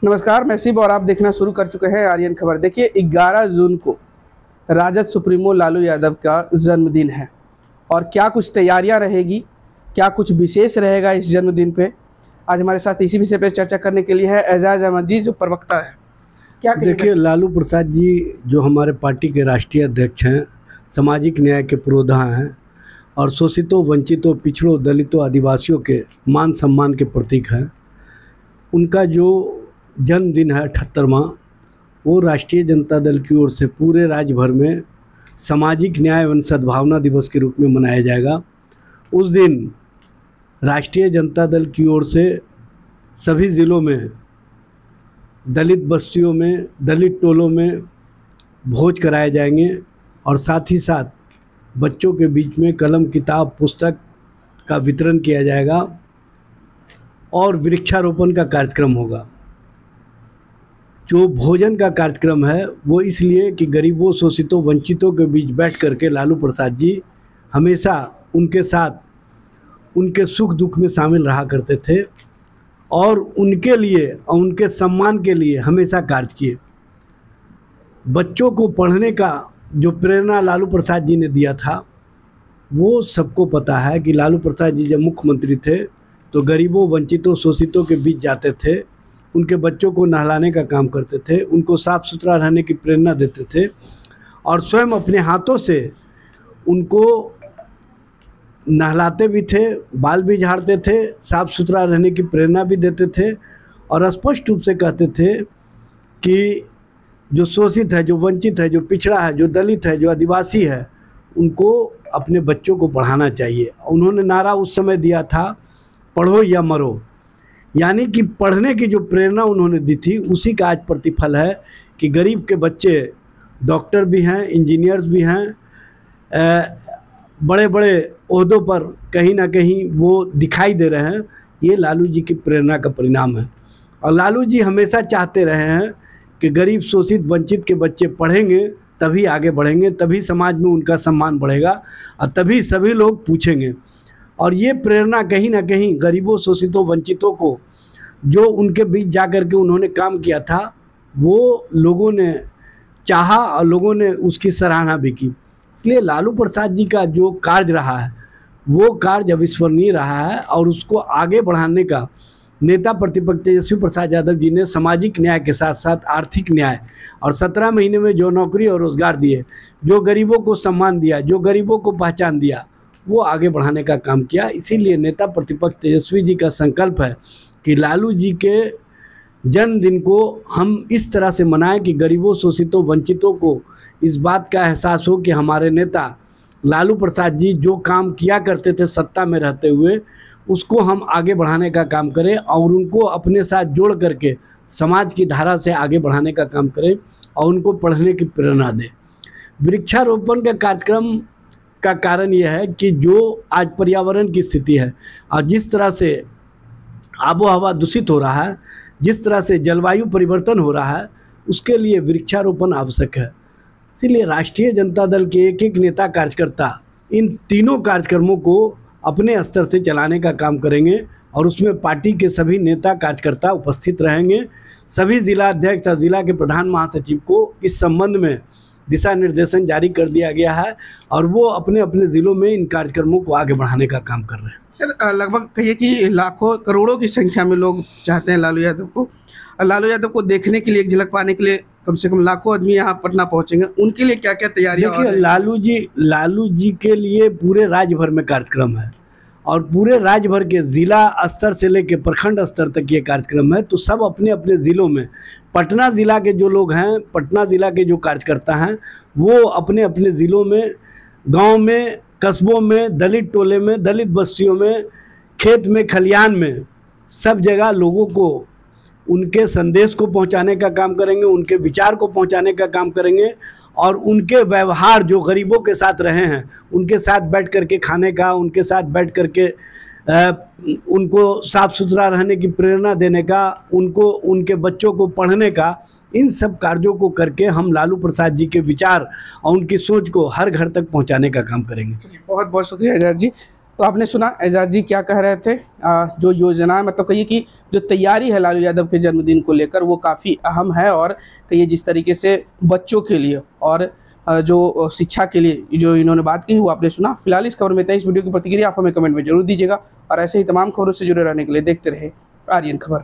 नमस्कार, मैं शिव और आप देखना शुरू कर चुके हैं आर्यन खबर। देखिए, 11 जून को राजद सुप्रीमो लालू यादव का जन्मदिन है और क्या कुछ तैयारियां रहेगी, क्या कुछ विशेष रहेगा इस जन्मदिन पे। आज हमारे साथ इसी विषय पे चर्चा करने के लिए है एजाज अहमद जी, जो प्रवक्ता है। क्या देखिए, लालू प्रसाद जी जो हमारे पार्टी के राष्ट्रीय अध्यक्ष हैं, सामाजिक न्याय के पुरोधा हैं और शोषितों, वंचितों, पिछड़ों, दलितों, आदिवासियों के मान सम्मान के प्रतीक हैं। उनका जो जन्मदिन है 78वां, वो राष्ट्रीय जनता दल की ओर से पूरे राज्य भर में सामाजिक न्याय एवं सद्भावना दिवस के रूप में मनाया जाएगा। उस दिन राष्ट्रीय जनता दल की ओर से सभी ज़िलों में, दलित बस्तियों में, दलित टोलों में भोज कराए जाएंगे और साथ ही साथ बच्चों के बीच में कलम, किताब, पुस्तक का वितरण किया जाएगा और वृक्षारोपण का कार्यक्रम होगा। जो भोजन का कार्यक्रम है वो इसलिए कि गरीबों, शोषितों, वंचितों के बीच बैठ कर के लालू प्रसाद जी हमेशा उनके साथ उनके सुख दुख में शामिल रहा करते थे और उनके लिए और उनके सम्मान के लिए हमेशा कार्य किए। बच्चों को पढ़ने का जो प्रेरणा लालू प्रसाद जी ने दिया था, वो सबको पता है कि लालू प्रसाद जी जब मुख्यमंत्री थे तो गरीबों, वंचितों, शोषितों के बीच जाते थे, उनके बच्चों को नहलाने का काम करते थे, उनको साफ़ सुथरा रहने की प्रेरणा देते थे और स्वयं अपने हाथों से उनको नहलाते भी थे, बाल भी झाड़ते थे, साफ़ सुथरा रहने की प्रेरणा भी देते थे और स्पष्ट रूप से कहते थे कि जो शोषित है, जो वंचित है, जो पिछड़ा है, जो दलित है, जो आदिवासी है, उनको अपने बच्चों को पढ़ाना चाहिए। उन्होंने नारा उस समय दिया था, पढ़ो या मरो। यानी कि पढ़ने की जो प्रेरणा उन्होंने दी थी, उसी का आज प्रतिफल है कि गरीब के बच्चे डॉक्टर भी हैं, इंजीनियर्स भी हैं, बड़े बड़े ओहदों पर कहीं ना कहीं वो दिखाई दे रहे हैं। ये लालू जी की प्रेरणा का परिणाम है और लालू जी हमेशा चाहते रहे हैं कि गरीब, शोषित, वंचित के बच्चे पढ़ेंगे तभी आगे बढ़ेंगे, तभी समाज में उनका सम्मान बढ़ेगा और तभी सभी लोग पूछेंगे। और ये प्रेरणा कहीं ना कहीं गरीबों, शोषितों, वंचितों को जो उनके बीच जा कर के उन्होंने काम किया था, वो लोगों ने चाहा और लोगों ने उसकी सराहना भी की। इसलिए लालू प्रसाद जी का जो कार्य रहा है वो कार्य अविस्मरणीय रहा है और उसको आगे बढ़ाने का नेता प्रतिपक्ष तेजस्वी प्रसाद यादव जी ने सामाजिक न्याय के साथ साथ आर्थिक न्याय और 17 महीने में जो नौकरी और रोज़गार दिए, जो गरीबों को सम्मान दिया, जो गरीबों को पहचान दिया, वो आगे बढ़ाने का काम किया। इसीलिए नेता प्रतिपक्ष तेजस्वी जी का संकल्प है कि लालू जी के जन्मदिन को हम इस तरह से मनाएं कि गरीबों, शोषितों, वंचितों को इस बात का एहसास हो कि हमारे नेता लालू प्रसाद जी जो काम किया करते थे सत्ता में रहते हुए, उसको हम आगे बढ़ाने का काम करें और उनको अपने साथ जोड़ करके समाज की धारा से आगे बढ़ाने का काम करें और उनको पढ़ने की प्रेरणा दें। वृक्षारोपण का कार्यक्रम का कारण यह है कि जो आज पर्यावरण की स्थिति है और जिस तरह से आबो हवा दूषित हो रहा है, जिस तरह से जलवायु परिवर्तन हो रहा है, उसके लिए वृक्षारोपण आवश्यक है। इसीलिए राष्ट्रीय जनता दल के एक एक नेता, कार्यकर्ता इन तीनों कार्यक्रमों को अपने स्तर से चलाने का काम करेंगे और उसमें पार्टी के सभी नेता, कार्यकर्ता उपस्थित रहेंगे। सभी जिला अध्यक्ष और जिला के प्रधान महासचिव को इस संबंध में दिशा निर्देशन जारी कर दिया गया है और वो अपने अपने ज़िलों में इन कार्यक्रमों को आगे बढ़ाने का काम कर रहे हैं। सर, लगभग कहिए कि लाखों, करोड़ों की संख्या में लोग चाहते हैं लालू यादव को। लालू यादव को देखने के लिए, एक झलक पाने के लिए कम से कम लाखों आदमी यहाँ पटना पहुँचेंगे। उनके लिए क्या क्या तैयारियां? देखिए, लालू जी के लिए पूरे राज्य भर में कार्यक्रम है और पूरे राज्य भर के ज़िला स्तर से लेकर प्रखंड स्तर तक ये कार्यक्रम है। तो सब अपने अपने ज़िलों में, पटना ज़िला के जो लोग हैं, पटना ज़िला के जो कार्यकर्ता हैं, वो अपने अपने ज़िलों में, गांव में, कस्बों में, दलित टोले में, दलित बस्तियों में, खेत में, खलियान में, सब जगह लोगों को उनके संदेश को पहुंचाने का काम करेंगे, उनके विचार को पहुंचाने का काम करेंगे और उनके व्यवहार जो गरीबों के साथ रहे हैं, उनके साथ बैठ कर के खाने का, उनके साथ बैठ कर के उनको साफ़ सुथरा रहने की प्रेरणा देने का, उनको, उनके बच्चों को पढ़ने का, इन सब कार्यों को करके हम लालू प्रसाद जी के विचार और उनकी सोच को हर घर तक पहुंचाने का काम करेंगे। बहुत बहुत शुक्रिया एजाज जी। तो आपने सुना एजाज जी क्या कह रहे थे। जो योजना मतलब कहिए कि जो तैयारी है लालू यादव के जन्मदिन को लेकर वो काफ़ी अहम है, और कहिए जिस तरीके से बच्चों के लिए और जो शिक्षा के लिए जो इन्होंने बात की वो आपने सुना। फिलहाल इस खबर में इतना। इस वीडियो की प्रतिक्रिया आप हमें कमेंट में जरूर दीजिएगा, और ऐसे ही तमाम खबरों से जुड़े रहने के लिए देखते रहे आर्यन खबर।